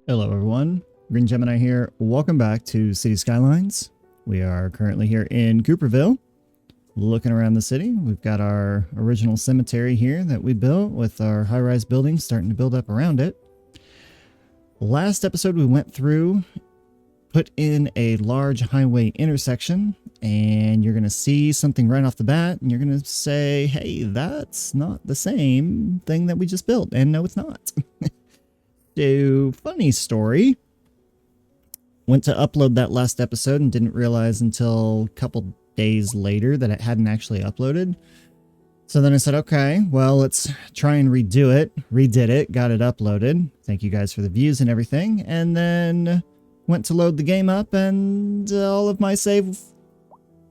Hello everyone, Green Gemini here. Welcome back to Cities Skylines. We are currently here in Cooperville, looking around the city. We've got our original cemetery here that we built with our high-rise buildings starting to build up around it. Last episode we went through, put in a large highway intersection, and you're going to see something right off the bat, and you're going to say, hey, that's not the same thing that we just built. And no, it's not. So, funny story. Went to upload that last episode and didn't realize until a couple days later that it hadn't actually uploaded. So then I said, okay, well, let's try and redo it. Redid it, got it uploaded. Thank you guys for the views and everything. And then went to load the game up and all of my save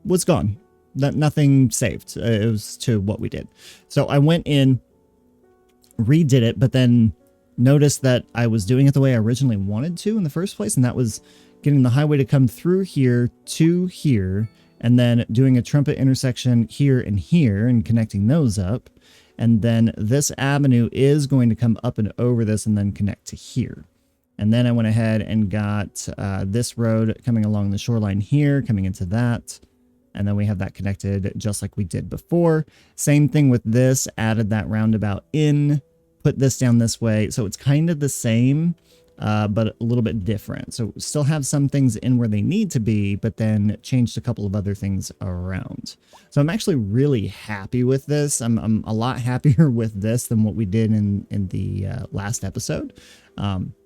was gone. Nothing saved. It was to what we did. So I went in, redid it, but then noticed that I was doing it the way I originally wanted to in the first place, and that was getting the highway to come through here to here, and then doing a trumpet intersection here and connecting those up. And then this avenue is going to come up and over this and then connect to here. And then I went ahead and got this road coming along the shoreline here, coming into that. And then we have that connected just like we did before. Same thing with this, added that roundabout in, put this down this way. So it's kind of the same, but a little bit different. So still have some things in where they need to be, but then changed a couple of other things around. So I'm actually really happy with this. I'm a lot happier with this than what we did in the last episode.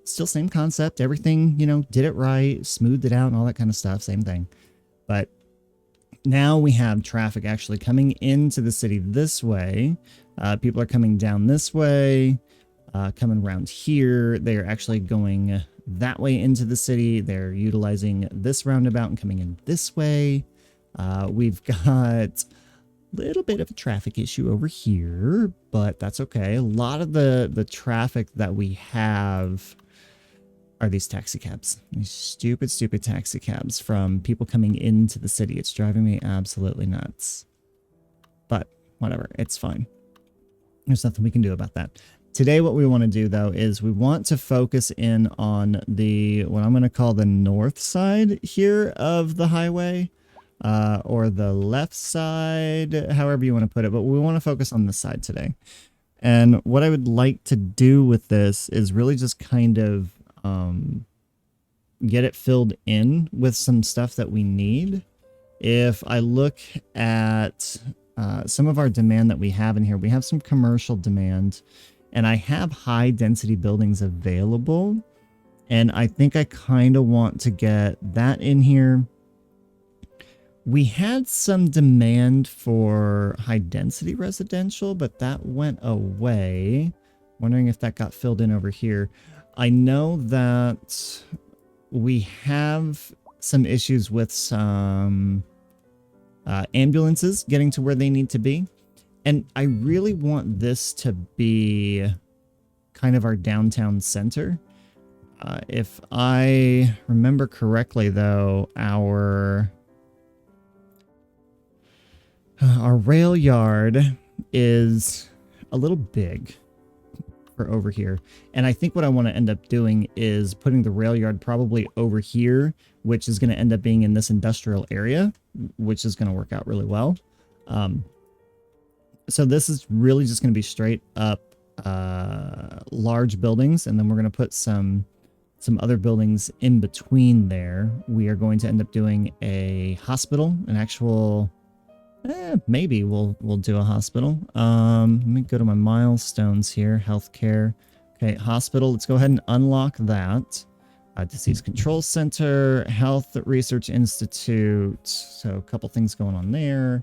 Still same concept, everything, you know, did it right, smoothed it out and all that kind of stuff. Same thing. But now we have traffic actually coming into the city this way. People are coming down this way, coming around here. They're actually going that way into the city. They're utilizing this roundabout and coming in this way. We've got a little bit of a traffic issue over here, but that's okay. A lot of the traffic that we have are these taxi cabs. These stupid taxi cabs from people coming into the city. It's driving me absolutely nuts. But whatever, it's fine. There's nothing we can do about that. Today, what we want to do, though, is we want to focus in on the, what I'm going to call the north side here of the highway, or the left side, however you want to put it. But we want to focus on this side today. And what I would like to do with this is really just kind of get it filled in with some stuff that we need. If I look at some of our demand that we have in here, we have some commercial demand, and I have high density buildings available, and I think I kind of want to get that in here. We had some demand for high density residential, but that went away. Wondering if that got filled in over here. I know that we have some issues with some ambulances getting to where they need to be. And I really want this to be kind of our downtown center. If I remember correctly, though, our rail yard is a little big for over here. And I think what I want to end up doing is putting the rail yard probably over here, which is going to end up being in this industrial area, which is going to work out really well. So this is really just going to be straight up large buildings, and then we're going to put some other buildings in between there. We are going to end up doing a hospital, an actual... maybe we'll do a hospital. Let me go to my milestones here. Healthcare. Okay, hospital. Let's go ahead and unlock that. Disease Control Center, Health Research Institute. So a couple things going on there.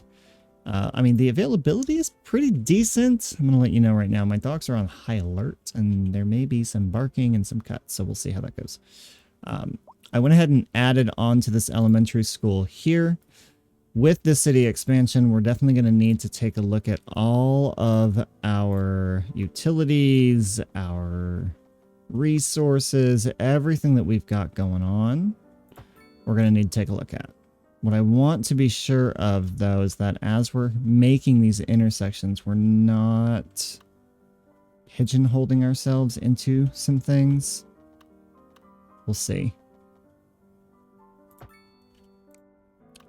I mean, the availability is pretty decent. I'm going to let you know right now. My dogs are on high alert, and there may be some barking and some cuts. So we'll see how that goes. I went ahead and added on to this elementary school here. With this city expansion, we're definitely going to need to take a look at all of our utilities, our resources, everything that we've got going on. We're going to need to take a look at. What I want to be sure of, though, is that as we're making these intersections, we're not pigeonholing ourselves into some things. We'll see.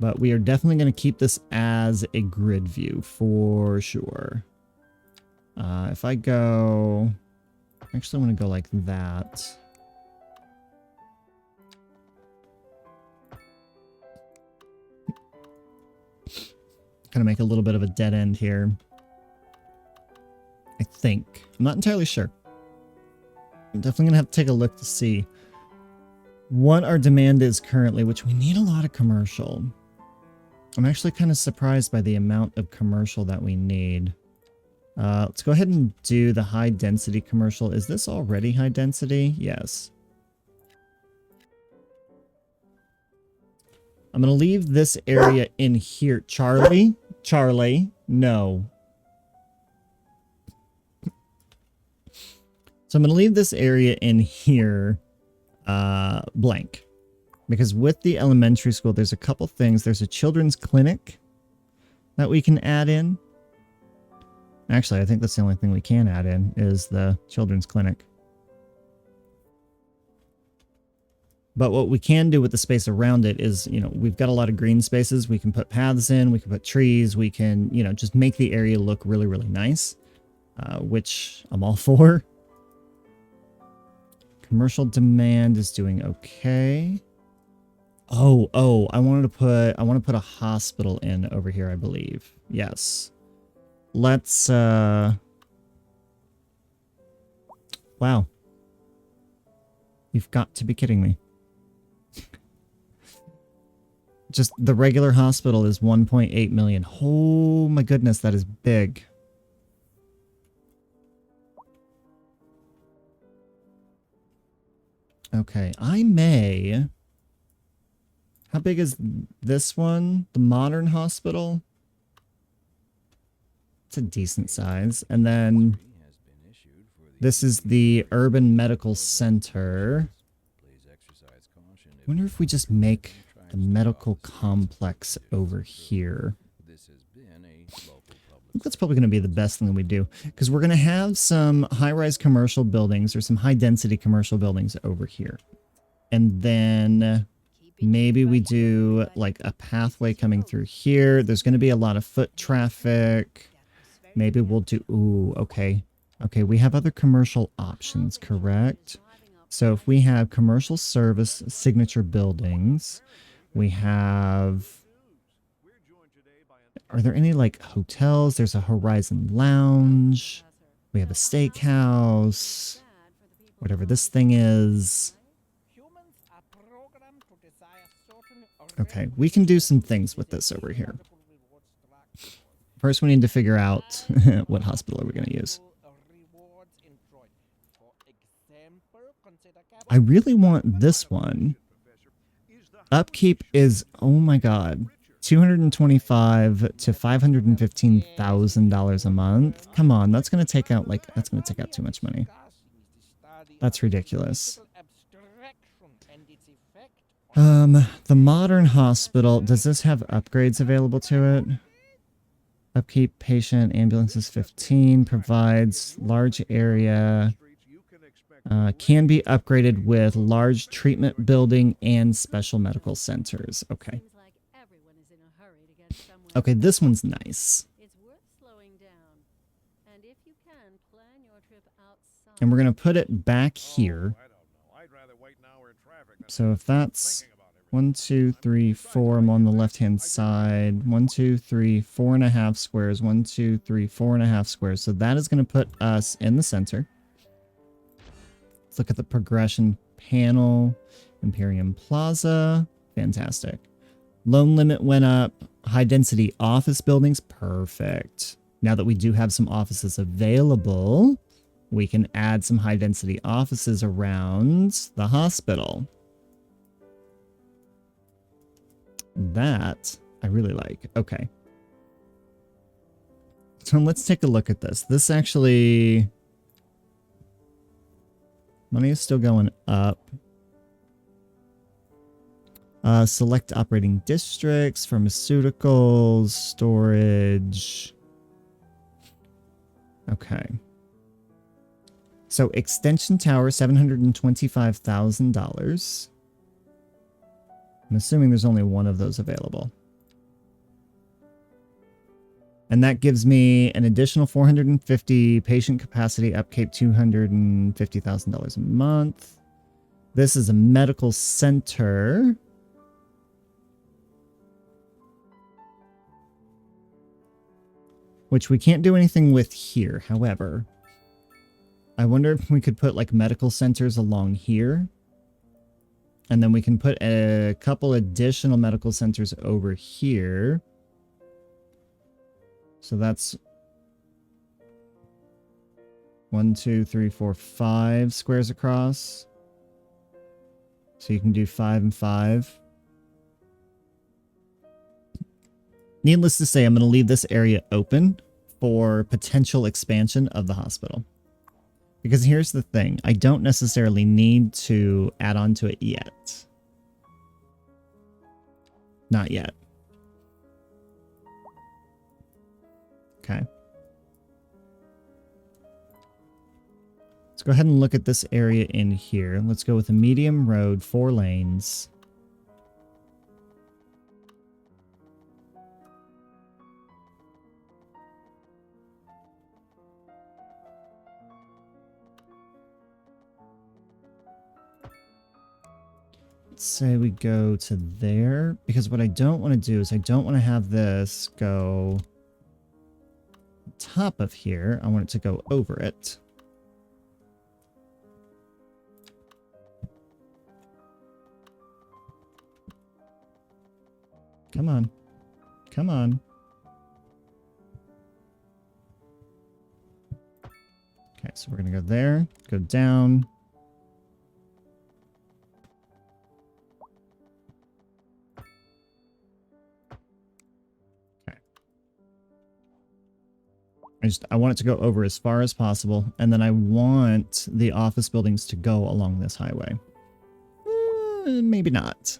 But we are definitely going to keep this as a grid view for sure. If I go... Actually, I want to go like that. Kind of make a little bit of a dead end here. I think. I'm not entirely sure. I'm definitely going to have to take a look to see what our demand is currently, which we need a lot of commercial. I'm actually kind of surprised by the amount of commercial that we need. Let's go ahead and do the high density commercial. Is this already high density? Yes. I'm going to leave this area in here. Charlie, no. So I'm going to leave this area in here blank. Because with the elementary school, there's a couple things. There's a children's clinic that we can add in. Actually, I think that's the only thing we can add in is the children's clinic. But what we can do with the space around it is, you know, we've got a lot of green spaces. We can put paths in, we can put trees, we can, you know, just make the area look really, really nice, which I'm all for. Commercial demand is doing okay. Oh, I want to put a hospital in over here, I believe. Yes. Let's, wow. You've got to be kidding me. Just the regular hospital is 1.8 million. Oh my goodness, that is big. Okay, I may... How big is this one? The modern hospital? It's a decent size. And then this is the urban medical center. I wonder if we just make the medical complex over here. I think that's probably going to be the best thing that we do, because we're going to have some high-rise commercial buildings or some high-density commercial buildings over here. And then maybe we do like a pathway coming through here. There's going to be a lot of foot traffic. Maybe we'll do... Ooh, okay. Okay, we have other commercial options, correct? So if we have commercial service signature buildings, we have... Are there any, like, hotels? There's a Horizon Lounge. We have a steakhouse. Whatever this thing is. Okay, we can do some things with this over here. First, we need to figure out what hospital are we going to use. I really want this one. Upkeep is, oh my god, $225,000 to $515,000 a month. Come on, that's going to take out too much money. That's ridiculous. The modern hospital, does this have upgrades available to it? Upkeep, patient, ambulances 15, provides large area, can be upgraded with large treatment building and special medical centers. Okay. Okay, this one's nice. And we're going to put it back here. So if that's 1, 2, 3, 4, I'm on the left-hand side. 1, 2, 3, 4.5 squares. 1, 2, 3, 4.5 squares. So that is going to put us in the center. Let's look at the progression panel. Imperium Plaza. Fantastic. Loan limit went up. High density office buildings. Perfect. Now that we do have some offices available, we can add some high density offices around the hospital. That I really like. Okay. So let's take a look at this. This actually... Money is still going up. Select operating districts, pharmaceuticals, storage. Okay. So extension tower, $725,000. I'm assuming there's only one of those available. And that gives me an additional 450 patient capacity, upkeep $250,000 a month. This is a medical center. Which we can't do anything with here, however. I wonder if we could put like medical centers along here. And then we can put a couple additional medical centers over here. So that's 1, 2, 3, 4, 5 squares across. So you can do 5 and 5. Needless to say, I'm going to leave this area open for potential expansion of the hospital. Because here's the thing, I don't necessarily need to add on to it yet. Not yet. Okay. Let's go ahead and look at this area in here. Let's go with a medium road, 4 lanes. Say we go to there, because what I don't want to do is I don't want to have this go top of here. I want it to go over it. Come on. Come on. Okay, so we're going to go there, go down. I want it to go over as far as possible, and then I want the office buildings to go along this highway. Maybe not.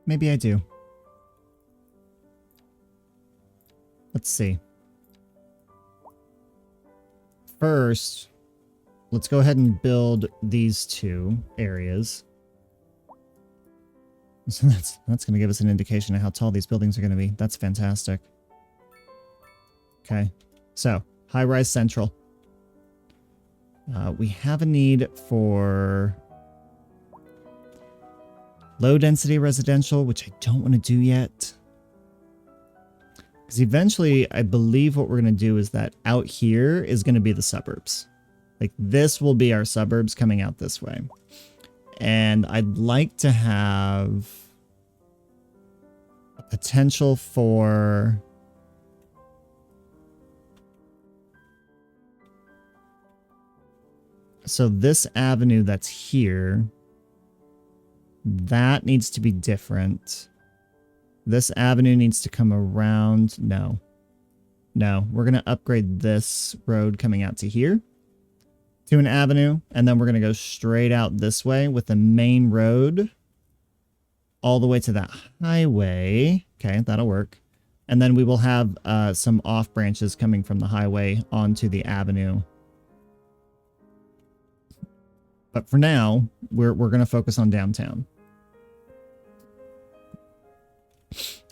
Maybe I do. Let's see. First, let's go ahead and build these 2 areas. So that's going to give us an indication of how tall these buildings are going to be. That's fantastic. Okay, so high-rise central. We have a need for low-density residential, which I don't want to do yet. Because eventually, I believe what we're going to do is that out here is going to be the suburbs. Like, this will be our suburbs coming out this way. And I'd like to have a potential for so this avenue that's here, that needs to be different. This avenue needs to come around. No, we're going to upgrade this road coming out to here to an avenue, and then we're going to go straight out this way with the main road all the way to that highway. Okay, that'll work. And then we will have some off branches coming from the highway onto the avenue. But for now, we're going to focus on downtown.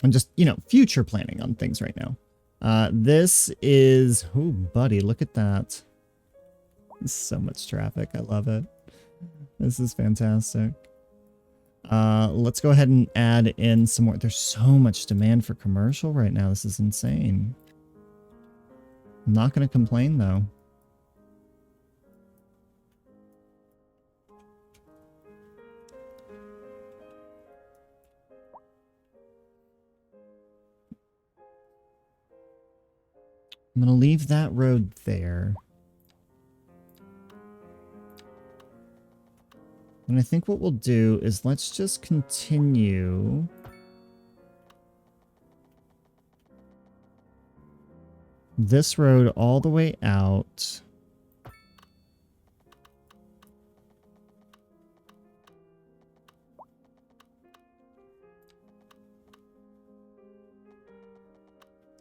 And just, you know, future planning on things right now. This is... Oh, buddy, look at that. So much traffic. I love it. This is fantastic. Let's go ahead and add in some more. There's so much demand for commercial right now. This is insane. I'm not going to complain, though. I'm going to leave that road there. And I think what we'll do is let's just continue this road all the way out.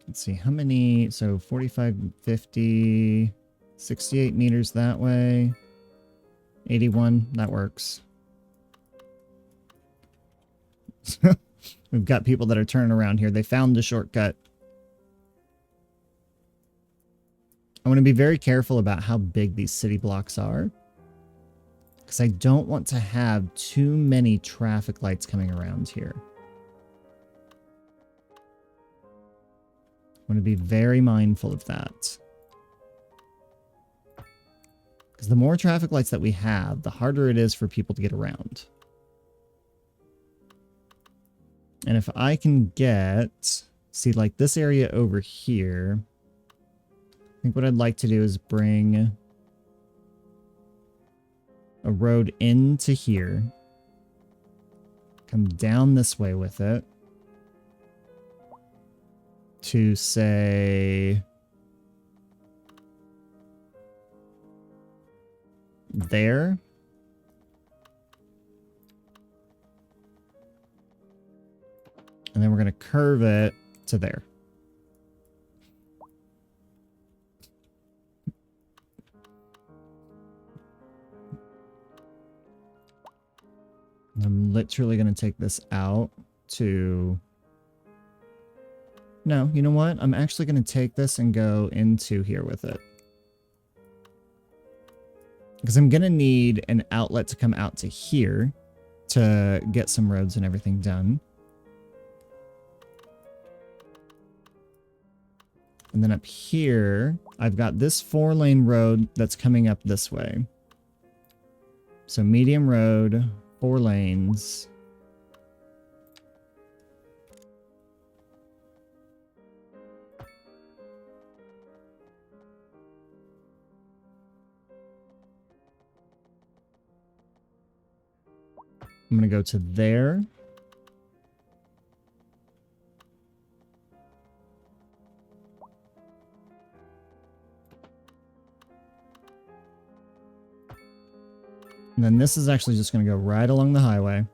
Let's see, how many? So 45, 50, 68 meters that way. 81, that works. We've got people that are turning around here. They found the shortcut. I want to be very careful about how big these city blocks are, because I don't want to have too many traffic lights coming around here. I want to be very mindful of that. Because the more traffic lights that we have, the harder it is for people to get around. And if I can get, see, like this area over here, I think what I'd like to do is bring a road into here, come down this way with it, to say there. And then we're going to curve it to there. I'm literally going to take this out to... No, you know what? I'm actually going to take this and go into here with it. Because I'm going to need an outlet to come out to here to get some roads and everything done. And then up here, I've got this 4-lane road that's coming up this way. So medium road, 4 lanes. I'm going to go to there. And then this is actually just going to go right along the highway.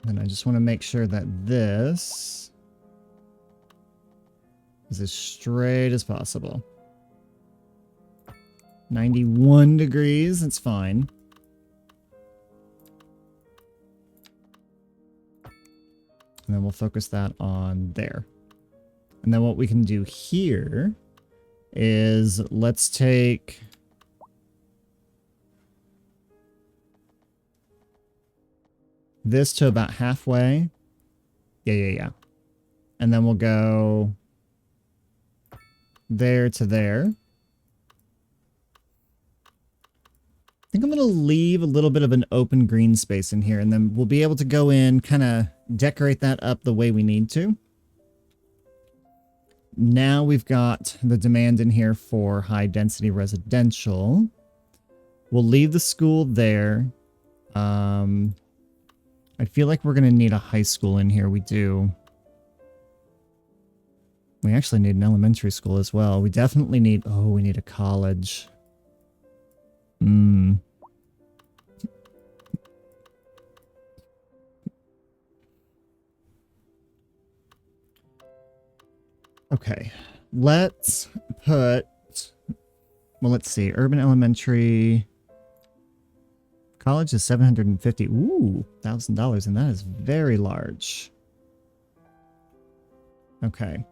And I just want to make sure that this is as straight as possible. 91 degrees, it's fine. And then we'll focus that on there. And then what we can do here is let's take... this to about halfway. Yeah. And then we'll go there to there. I think I'm going to leave a little bit of an open green space in here, and then we'll be able to go in, kind of decorate that up the way we need to. Now we've got the demand in here for high density residential. We'll leave the school there. I feel like we're going to need a high school in here. We do. We actually need an elementary school as well. We definitely need... oh, we need a college. Okay. Let's put... well, let's see. Urban elementary... college is $750. Ooh, $1,000, and that is very large. Okay.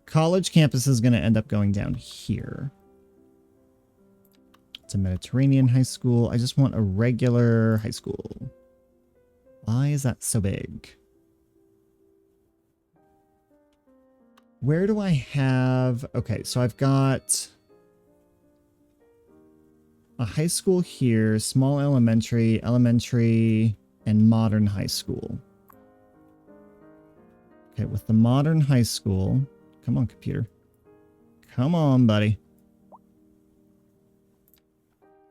College campus is going to end up going down here. It's a Mediterranean high school. I just want a regular high school. Why is that so big? Where do I have... okay, so I've got... a high school here, small elementary, and modern high school. Okay, with the modern high school... come on, computer. Come on, buddy.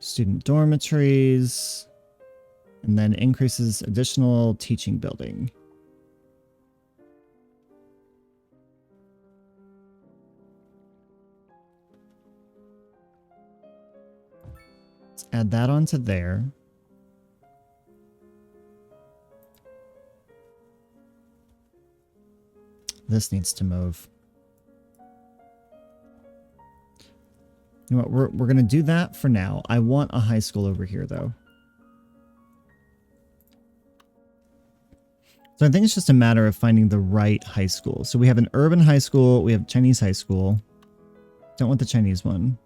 Student dormitories. And then increases additional teaching building. Let's add that onto there. This needs to move. You know what? We're going to do that for now. I want a high school over here, though. So I think it's just a matter of finding the right high school. So we have an urban high school. We have Chinese high school. Don't want the Chinese one.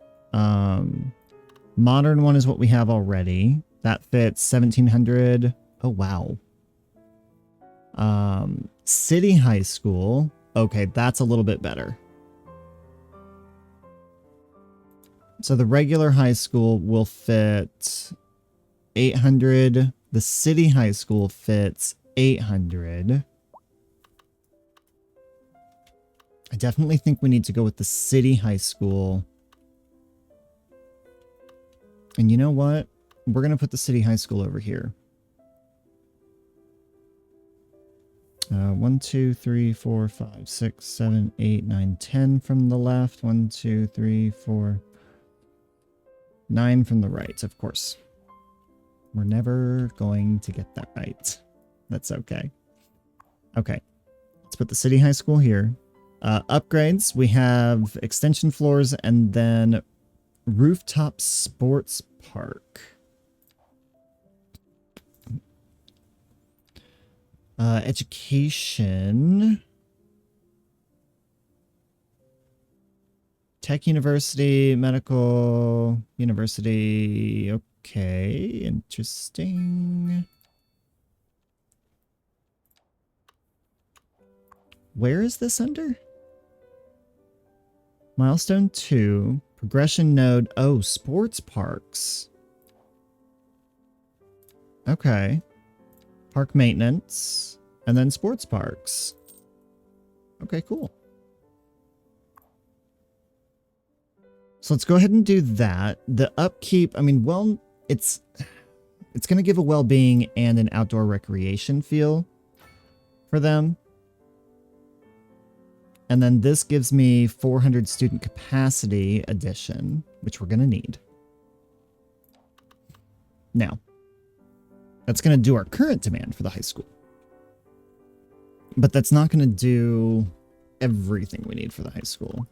Modern one is what we have already. That fits 1700. Oh, wow. City high school. Okay, that's a little bit better. So the regular high school will fit 800. The city high school fits 800. I definitely think we need to go with the city high school. And you know what? We're going to put the city high school over here. 1, 2, 3, 4, 5, 6, 7, 8, 9, 10 from the left. 1, 2, 3, 4, 9 from the right, of course. We're never going to get that right. That's okay. Okay. Let's put the city high school here. Upgrades. We have extension floors and then rooftop sports park. Education. Tech University, Medical University. Okay, interesting. Where is this under? Milestone 2, progression node. Oh, sports parks. Okay. Park maintenance, and then sports parks. Okay, cool. So let's go ahead and do that. The upkeep, I mean, well, it's going to give a well-being and an outdoor recreation feel for them. And then this gives me 400 student capacity addition, which we're going to need. Now, that's going to do our current demand for the high school. But that's not going to do everything we need for the high school.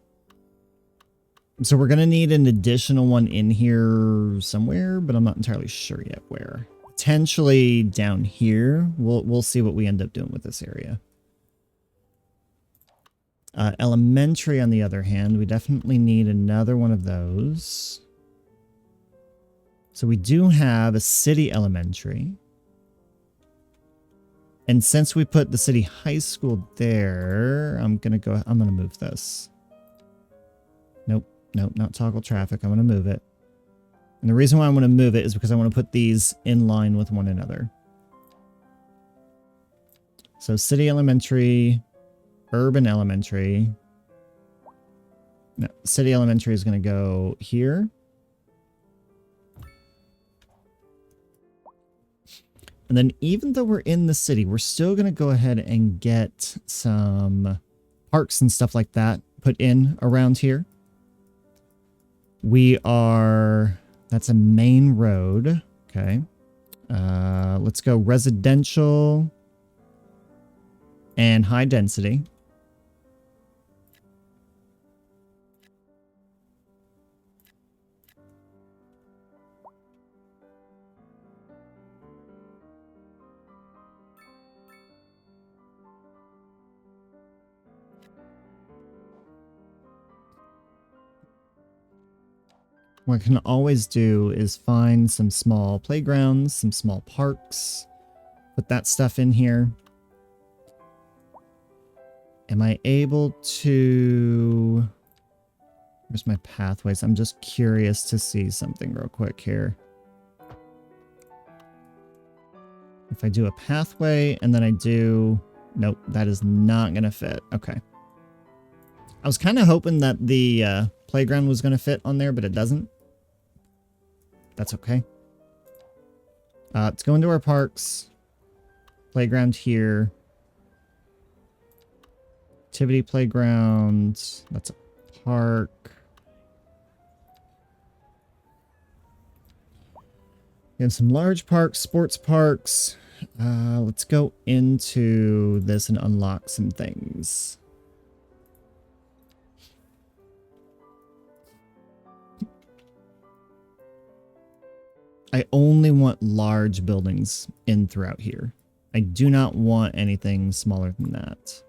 So we're going to need an additional one in here somewhere, but I'm not entirely sure yet where. Potentially down here. We'll see what we end up doing with this area. Elementary, on the other hand, we definitely need another one of those. So we do have a city elementary. And since we put the city high school there, I'm going to move this. Nope, not toggle traffic. I'm going to move it. And the reason why I want to move it is because I want to put these in line with one another. So city elementary, urban elementary. No, city elementary is going to go here. And then even though we're in the city, we're still going to go ahead and get some parks and stuff like that put in around here. That's a main road. Okay. Let's go residential and high density. What I can always do is find some small playgrounds, some small parks, put that stuff in here. Am I able to... Where's my pathways? I'm just curious to see something real quick here. If I do a pathway and then I do... Nope, that is not going to fit. Okay. I was kind of hoping that the playground was going to fit on there, but it doesn't. that's okay. Let's go into our parks. Playground here. Activity playground. That's a park. We have some large parks, sports parks. Let's go into this and unlock some things. I only want large buildings in throughout here. I do not want anything smaller than that.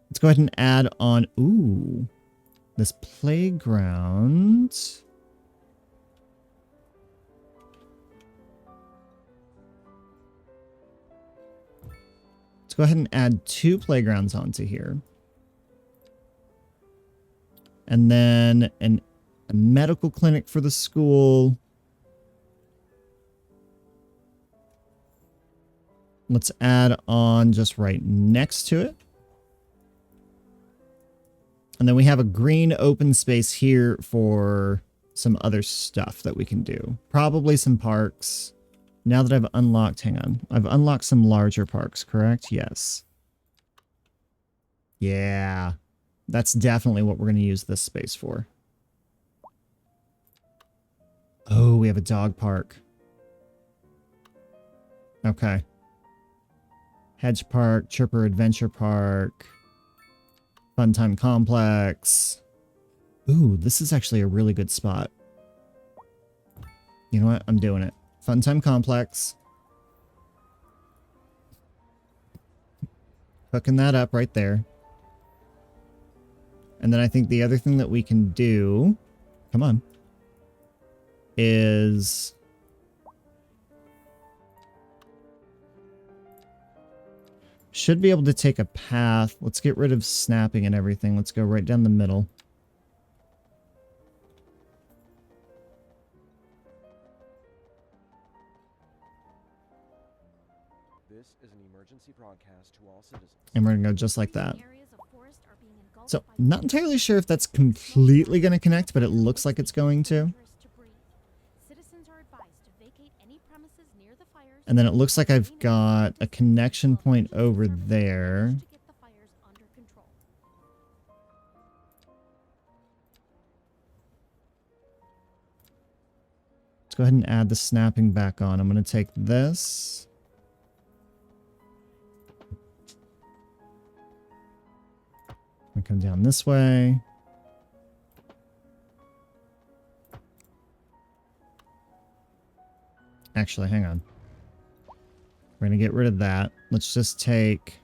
Let's go ahead and add on, ooh, this playground. Let's go ahead and add 2 playgrounds onto here. And then a medical clinic for the school. Let's add on just right next to it. And then we have a green open space here for some other stuff that we can do. Probably some parks. Now that I've unlocked, hang on. I've unlocked some larger parks, correct? Yes. Yeah. That's definitely what we're going to use this space for. Oh, we have a dog park. Okay. Hedge Park, Chirper Adventure Park, Funtime Complex. Ooh, this is actually a really good spot. You know what? I'm doing it. Funtime Complex. Hooking that up right there. And then I think the other thing that we can do, come on, is should be able to take a path. Let's get rid of snapping and everything. Let's go right down the middle. This is an emergency broadcast to all citizens. And we're going to go just like that. So, not entirely sure if that's completely going to connect, but it looks like it's going to. And then it looks like I've got a connection point over there. Let's go ahead and add the snapping back on. I'm going to take this. I'm going to come down this way. Actually, hang on. We're going to get rid of that. Let's just take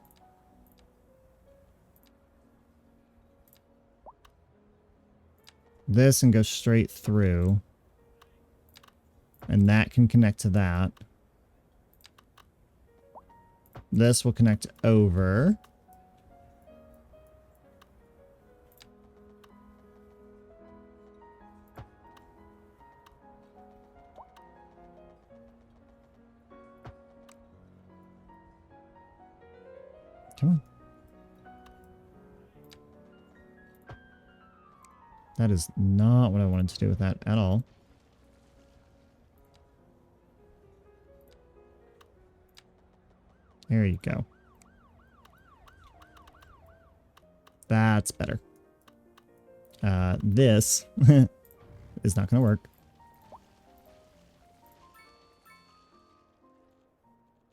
this and go straight through. And that can connect to that. This will connect over. Come on. That is not what I wanted to do with that at all. There you go. That's better. This is not going to work.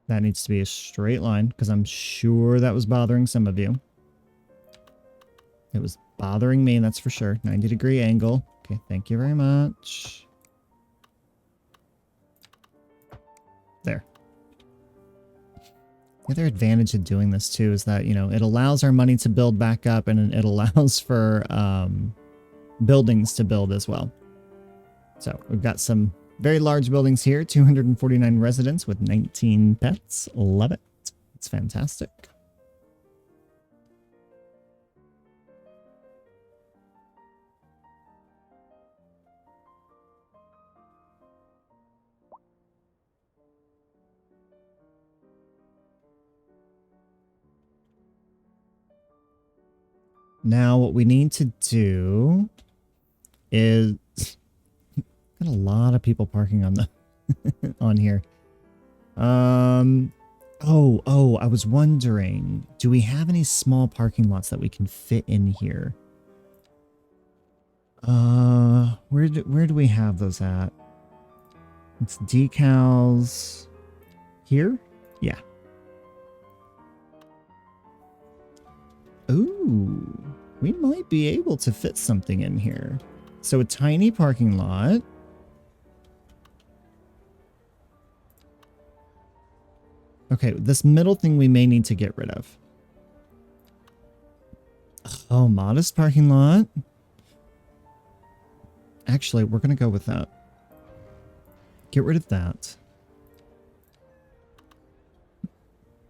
That needs to be a straight line, because I'm sure that was bothering some of you. It was bothering me, that's for sure. 90-degree angle. Okay, thank you very much. There. The other advantage of doing this, too, is that, you know, it allows our money to build back up, and it allows for buildings to build as well. So, we've got some very large buildings here, 249 residents with 19 pets. Love it. It's fantastic. Now, what we need to do is Got a lot of people parking on the on here. I was wondering, do we have any small parking lots that we can fit in here? Where do we have those at? It's decals here? Yeah. Ooh, we might be able to fit something in here. So a tiny parking lot. Okay, this middle thing we may need to get rid of. Oh, modest parking lot. Actually, we're going to go with that. Get rid of that.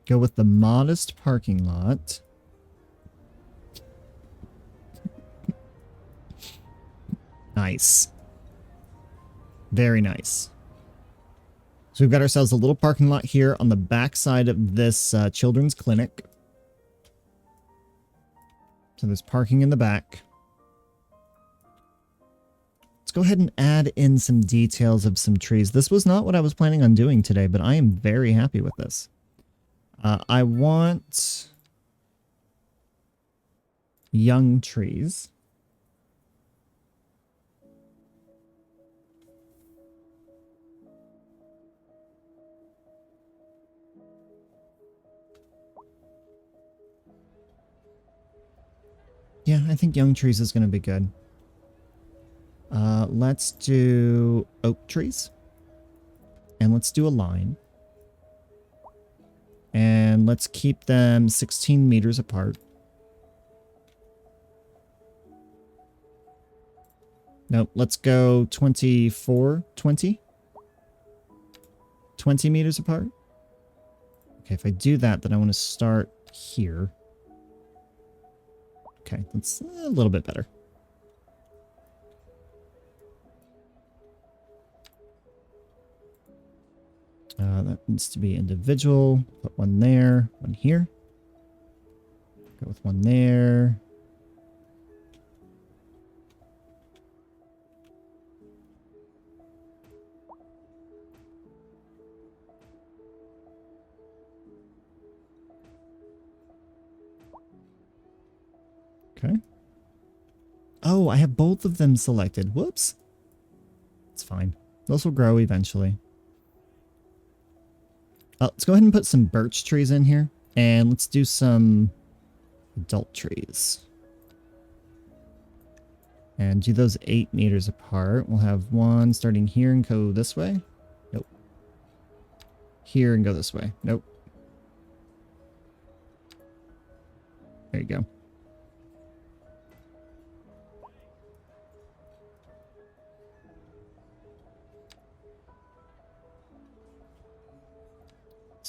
Go with the modest parking lot. Nice. Very nice. So we've got ourselves a little parking lot here on the back side of this children's clinic. So there's parking in the back. Let's go ahead and add in some details of some trees. This was not what I was planning on doing today, but I am very happy with this. I want young trees. Yeah, I think young trees is going to be good. Let's do oak trees. And let's do a line. And let's keep them 16 meters apart. Nope, let's go 24, 20. 20 meters apart. Okay, if I do that, then I want to start here. Okay, that's a little bit better. That needs to be individual. Put one there, one here. Go with one there. Okay. Oh, I have both of them selected. Whoops. It's fine. Those will grow eventually. Let's go ahead and put some birch trees in here. And let's do some adult trees. And do those 8 meters apart. We'll have one starting here and go this way. Nope. Here and go this way. Nope. There you go.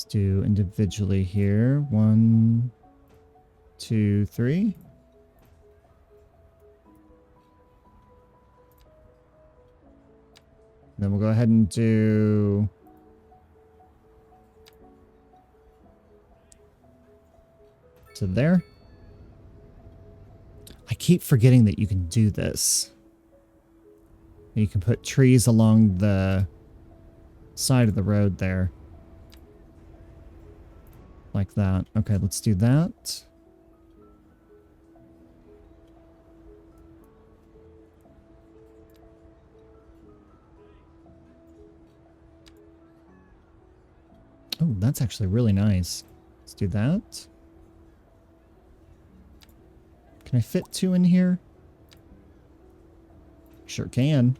Let's do individually here. 1, 2, 3. Then we'll go ahead and do to there. I keep forgetting that you can do this. You can put trees along the side of the road there. Like that. Okay, let's do that. Oh, that's actually really nice. Let's do that. Can I fit 2 in here? Sure can.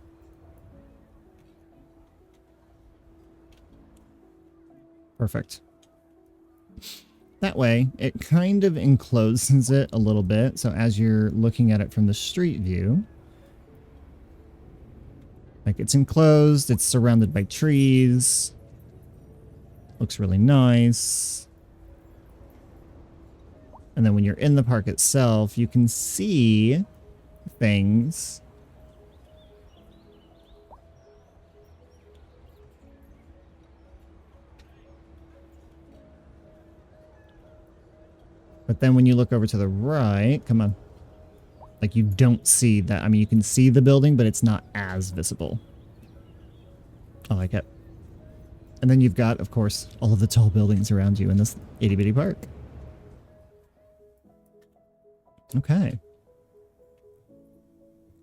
Perfect. That way, it kind of encloses it a little bit. So as you're looking at it from the street view, like it's enclosed, it's surrounded by trees. Looks really nice. And then when you're in the park itself, you can see things. But then when you look over to the right, come on. Like you don't see that. I mean, you can see the building, but it's not as visible. I like it. And then you've got, of course, all of the tall buildings around you in this itty bitty park. Okay.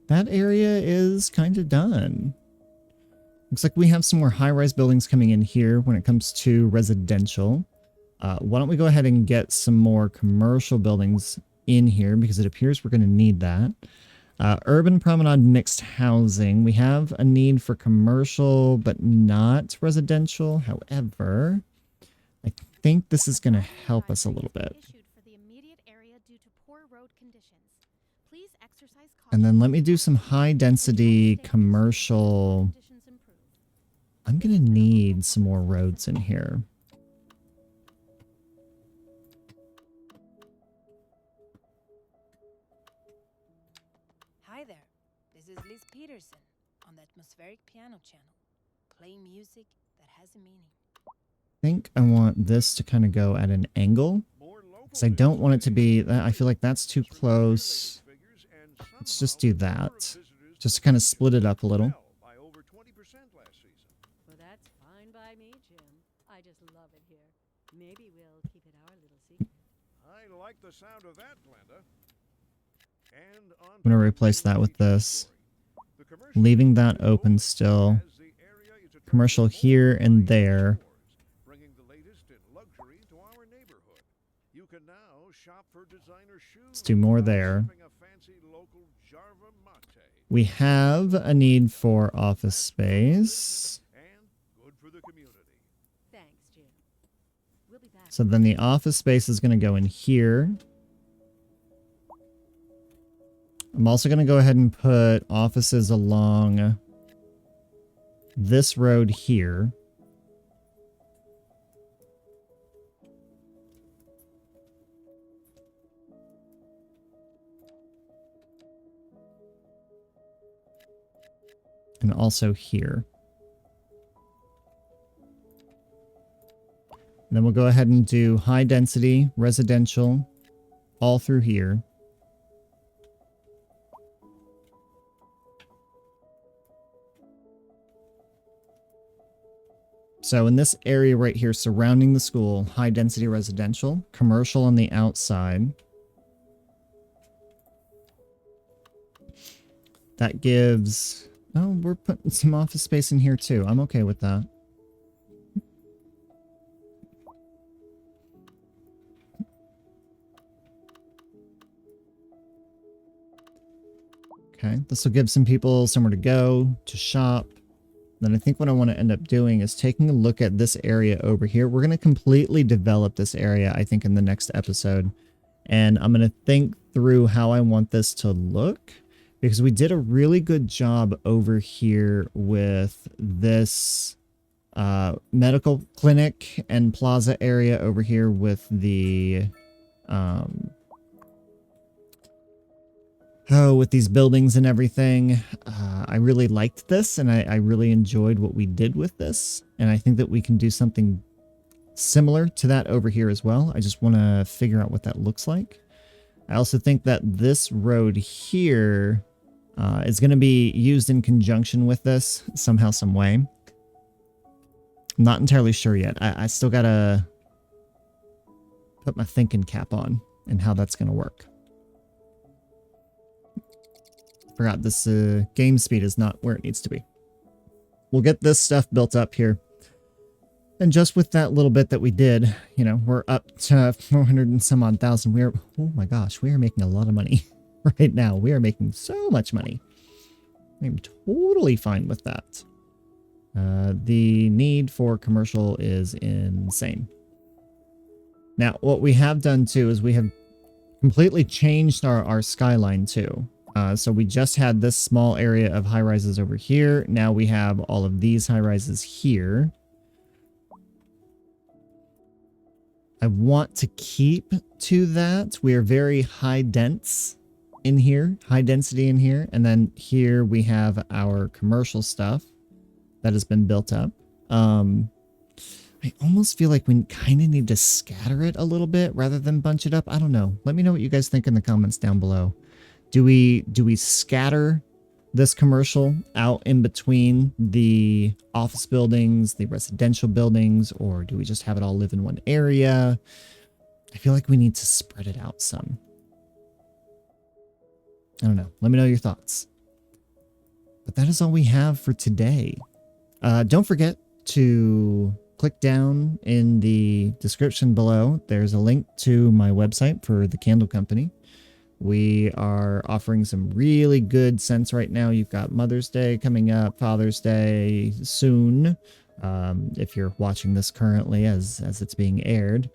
That area is kind of done. Looks like we have some more high-rise buildings coming in here when it comes to residential. Why don't we go ahead and get some more commercial buildings in here, because it appears we're going to need that. Urban promenade mixed housing. We have a need for commercial, but not residential. However, I think this is going to help us a little bit. And then let me do some high density commercial. I'm going to need some more roads in here. Hi there, this is Liz Peterson on the Atmospheric Piano Channel. Play music that has a meaning. I think I want this to kind of go at an angle, because I don't want it to be, I feel like that's too close. Let's just do that, just to kind of split it up a little. Well, that's fine by me, Jim. I just love it here. Maybe we'll keep it our little secret. I like the sound of that, Glenda. And I'm going to replace that with this, leaving that open still. Commercial here and there. bringing the latest in luxury to our neighborhood. You can now shop for designer shoes. Let's do more there. A fancy local Jarva Mate. We have a need for office space. And good for the community. Thanks, Jim. We'll be back. So then the office space is going to go in here. I'm also going to go ahead and put offices along this road here. And also here. And then we'll go ahead and do high density residential all through here. So in this area right here surrounding the school, high density residential, commercial on the outside. That gives, oh, we're putting some office space in here too. I'm okay with that. Okay, this will give some people somewhere to go, to shop. Then I think what I want to end up doing is taking a look at this area over here. We're going to completely develop this area, I think, in the next episode. And I'm going to think through how I want this to look, because we did a really good job over here with this medical clinic and plaza area over here with the with these buildings and everything. I really liked this, and I really enjoyed what we did with this. And I think that we can do something similar to that over here as well. I just want to figure out what that looks like. I also think that this road here is going to be used in conjunction with this somehow, some way. I'm not entirely sure yet. I still got to put my thinking cap on and how that's going to work. Forgot this game speed is not where it needs to be. We'll get this stuff built up here. And just with that little bit that we did, you know, we're up to 400 and some odd thousand. We're, oh my gosh, we are making a lot of money right now. We are making so much money. I'm totally fine with that. The need for commercial is insane. Now, what we have done too is we have completely changed our skyline too. So we just had this small area of high rises over here. Now we have all of these high rises here. I want to keep to that. We are very high dense in here, high density in here. And then here we have our commercial stuff that has been built up. I almost feel like we kind of need to scatter it a little bit rather than bunch it up. I don't know. Let me know what you guys think in the comments down below. Do we scatter this commercial out in between the office buildings, the residential buildings, or do we just have it all live in one area? I feel like we need to spread it out some. I don't know. Let me know your thoughts. But that is all we have for today. Don't forget to click down in the description below. There's a link to my website for the candle company. We are offering some really good scents right now. You've got Mother's Day coming up, Father's Day soon. If you're watching this currently as it's being aired.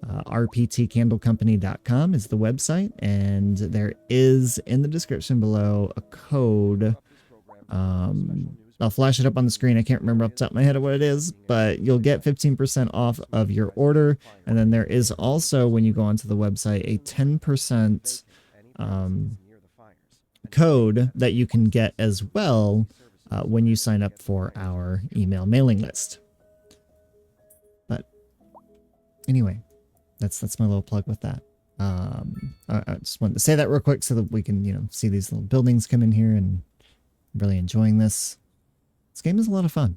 rptcandlecompany.com is the website, and there is in the description below a code. I'll flash it up on the screen. I can't remember off the top of my head what it is, but you'll get 15% off of your order. And then there is also, when you go onto the website, a 10% code that you can get as well when you sign up for our email mailing list. But anyway, that's my little plug with that. I just wanted to say that real quick so that we can, see these little buildings come in here, and I'm really enjoying this. This game is a lot of fun.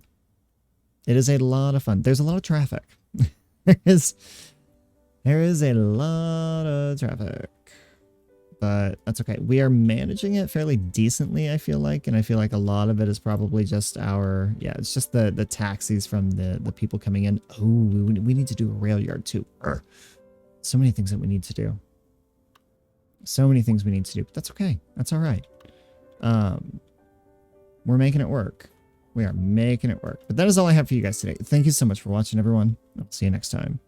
It is a lot of fun. There's a lot of traffic. there is a lot of traffic. But that's okay. We are managing it fairly decently, I feel like. And I feel like a lot of it is probably just it's just the taxis from the people coming in. Oh, we need to do a rail yard too. Urgh. So many things that we need to do. So many things we need to do. But that's okay. That's all right. We're making it work. We are making it work. But that is all I have for you guys today. Thank you so much for watching, everyone. I'll see you next time.